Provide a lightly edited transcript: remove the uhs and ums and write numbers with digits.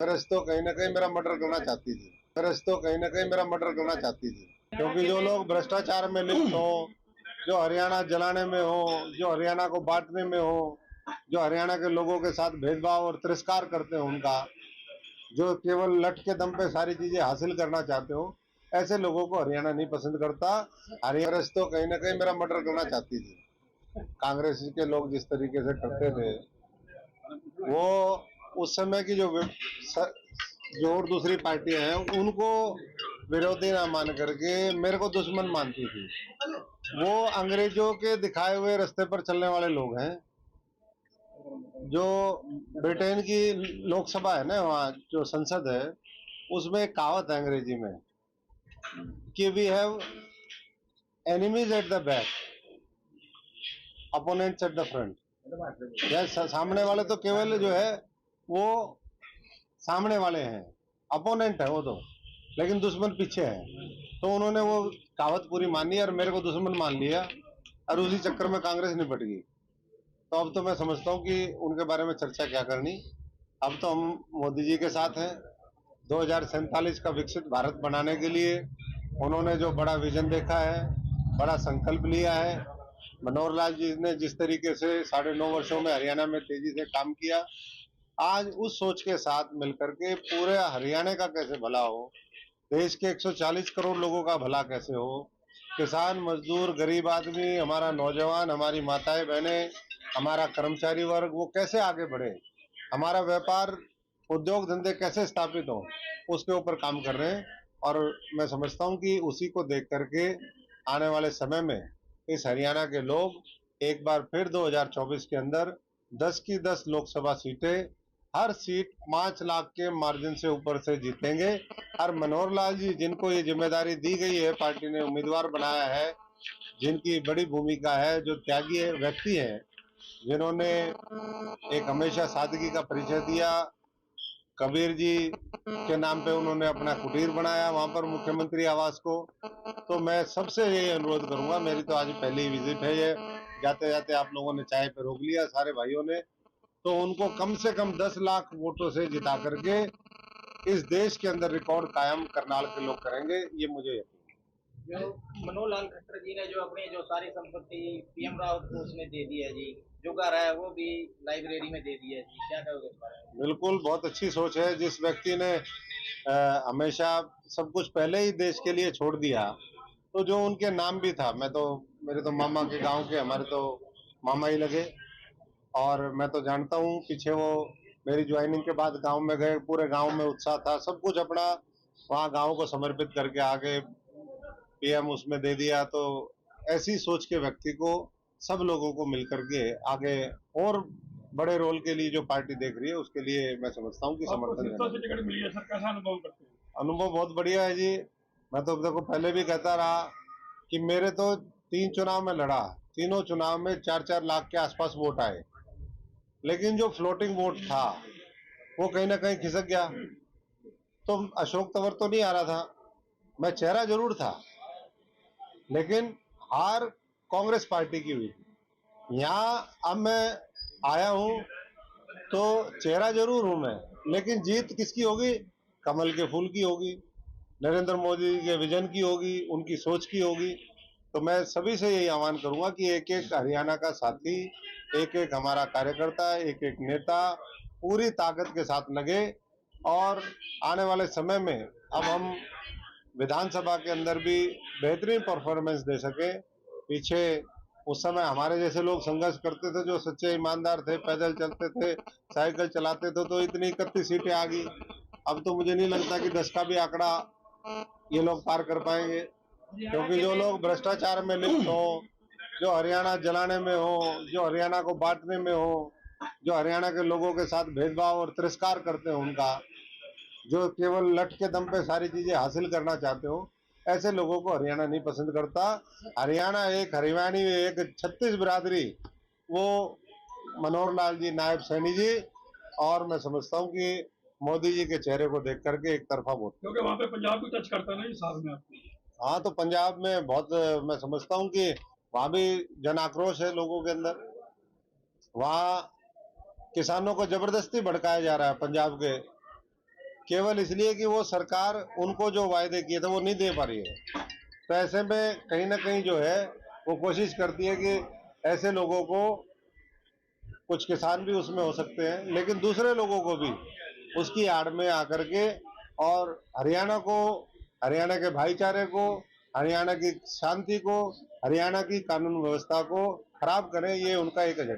कांग्रेस तो कहीं ना कहीं मेरा मर्डर करना चाहती थी। कांग्रेस तो कहीं ना कहीं मेरा मर्डर करना चाहती थी, क्योंकि जो लोग भ्रष्टाचार में लिप्त हो, जो हरियाणा जलाने में हो, जो हरियाणा को बांटने में हो, जो हरियाणा के लोगों के साथ भेदभाव और तिरस्कार करते हो उनका, जो केवल लट के दम पे सारी चीजें हासिल करना चाहते हो, ऐसे लोगों को हरियाणा नहीं पसंद करता। हरियाणा तो कहीं ना कहीं मेरा मर्डर करना चाहती थी। कांग्रेस के लोग जिस तरीके से करते थे, वो उस समय की जो और दूसरी पार्टियां हैं उनको विरोधी ना मान करके मेरे को दुश्मन मानती थी। वो अंग्रेजों के दिखाए हुए रास्ते पर चलने वाले लोग हैं। जो ब्रिटेन की लोकसभा है ना, वहाँ जो संसद है, उसमें एक कहावत है अंग्रेजी में कि we have enemies at the back, opponents at the front. सामने वाले तो केवल जो है वो सामने वाले हैं, अपोनेंट है वो तो, लेकिन दुश्मन पीछे है। तो उन्होंने वो कहावत पूरी मानी और मेरे को दुश्मन मान लिया, और उसी चक्कर में कांग्रेस निपट गई। तो अब तो मैं समझता हूँ कि उनके बारे में चर्चा क्या करनी। अब तो हम मोदी जी के साथ हैं। 2047 का विकसित भारत बनाने के लिए उन्होंने जो बड़ा विजन देखा है, बड़ा संकल्प लिया है, मनोहर लाल जी ने जिस तरीके से 9.5 वर्षों में हरियाणा में तेजी से काम किया, आज उस सोच के साथ मिलकर के पूरे हरियाणा का कैसे भला हो, देश के 140 करोड़ लोगों का भला कैसे हो, किसान, मजदूर, गरीब आदमी, हमारा नौजवान, हमारी माताएं बहनें, हमारा कर्मचारी वर्ग, वो कैसे आगे बढ़े, हमारा व्यापार उद्योग धंधे कैसे स्थापित हो, उसके ऊपर काम कर रहे हैं। और मैं समझता हूं कि उसी को देख करके आने वाले समय में इस हरियाणा के लोग एक बार फिर 2024 के अंदर 10 की 10 लोकसभा सीटें, हर सीट 5 लाख के मार्जिन से ऊपर से जीतेंगे। और मनोहर लाल जी, जिनको ये जिम्मेदारी दी गई है, पार्टी ने उम्मीदवार बनाया है, जिनकी बड़ी भूमिका है, जो त्यागी व्यक्ति है, जिन्होंने एक हमेशा सादगी का परिचय दिया। कबीर जी के नाम पे उन्होंने अपना कुटीर बनाया वहां पर, मुख्यमंत्री आवास को। तो मैं सबसे ये अनुरोध करूंगा, मेरी तो आज पहली विजिट है ये, जाते जाते आप लोगों ने चाय पे रोक लिया सारे भाइयों ने, तो उनको कम से कम 10 लाख वोटों से जिता करके इस देश के अंदर रिकॉर्ड कायम करनाल के लोग करेंगे, ये मुझे यकीन है। जो मनोहर लाल खट्टर जी ने जो अपनी जो सारी संपत्ति पीएम रावत को उसने दे दी है जी, जो घर है वो भी लाइब्रेरी में दे दी है जी, क्या कहोगे इस बारे में? बिल्कुल, बहुत अच्छी सोच है। जिस व्यक्ति ने हमेशा सब कुछ पहले ही देश के लिए छोड़ दिया, तो जो उनके नाम भी था, मेरे तो मामा के गांव के, हमारे तो मामा ही लगे, और मैं तो जानता हूँ पीछे वो मेरी ज्वाइनिंग के बाद गांव में गए, पूरे गांव में उत्साह था, सब कुछ अपना वहाँ गांव को समर्पित करके आगे पीएम उसमें दे दिया। तो ऐसी सोच के व्यक्ति को सब लोगों को मिलकर के आगे और बड़े रोल के लिए जो पार्टी देख रही है, उसके लिए मैं समझता हूँ कि समर्थन से टिकट मिली है सर, कैसा अनुभव करते हैं? अनुभव बहुत बढ़िया है जी। मैं तो देखो पहले भी कहता रहा कि मेरे तो 3 चुनाव में लड़ा, तीनों चुनाव में 4-4 लाख के आसपास वोट आए, लेकिन जो फ्लोटिंग वोट था वो कहीं ना कहीं खिसक गया। तो अशोक तंवर तो नहीं आ रहा था, मैं चेहरा जरूर था, लेकिन हार कांग्रेस पार्टी की हुई। यहाँ अब मैं आया हूं तो चेहरा जरूर हूं मैं, लेकिन जीत किसकी होगी? कमल के फूल की होगी, नरेंद्र मोदी के विजन की होगी, उनकी सोच की होगी। तो मैं सभी से यही आह्वान करूंगा कि एक एक हरियाणा का साथी, एक एक हमारा कार्यकर्ता, एक एक नेता पूरी ताकत के साथ लगे, और आने वाले समय में अब हम विधानसभा के अंदर भी बेहतरीन परफॉर्मेंस दे सके। पीछे उस समय हमारे जैसे लोग संघर्ष करते थे, जो सच्चे ईमानदार थे, पैदल चलते थे, साइकिल चलाते थे, तो इतनी 31 सीटें आ गई। अब तो मुझे नहीं लगता कि 10 का भी आंकड़ा ये लोग पार कर पाएंगे, क्योंकि जो लोग भ्रष्टाचार में लिप्त हो, जो हरियाणा जलाने में हो, जो हरियाणा को बांटने में हो, जो हरियाणा के लोगों के साथ भेदभाव और तिरस्कार करते हो उनका, जो केवल लट के दम पे सारी चीजें हासिल करना चाहते हो, ऐसे लोगों को हरियाणा नहीं पसंद करता। हरियाणा एक हरियाणी, एक 36 बिरादरी, वो मनोहर लाल जी, नायब सैनी जी, और मैं समझता हूँ कि मोदी जी के चेहरे को देख करके एक तरफा वोट, क्योंकि वहाँ पे पंजाब भी टच करता है ना इस साल में आपको। हाँ, तो पंजाब में बहुत, मैं समझता हूँ कि वहां भी जन आक्रोश है लोगों के अंदर। वहां किसानों को जबरदस्ती भड़काया जा रहा है पंजाब के केवल इसलिए कि वो सरकार उनको जो वायदे किए थे वो नहीं दे पा रही है। तो ऐसे में कहीं ना कहीं जो है वो कोशिश करती है कि ऐसे लोगों को, कुछ किसान भी उसमें हो सकते हैं, लेकिन दूसरे लोगों को भी उसकी आड़ में आकर के और हरियाणा के भाईचारे को, हरियाणा की शांति को, हरियाणा की कानून व्यवस्था को खराब करें, ये उनका एक एजेंडा।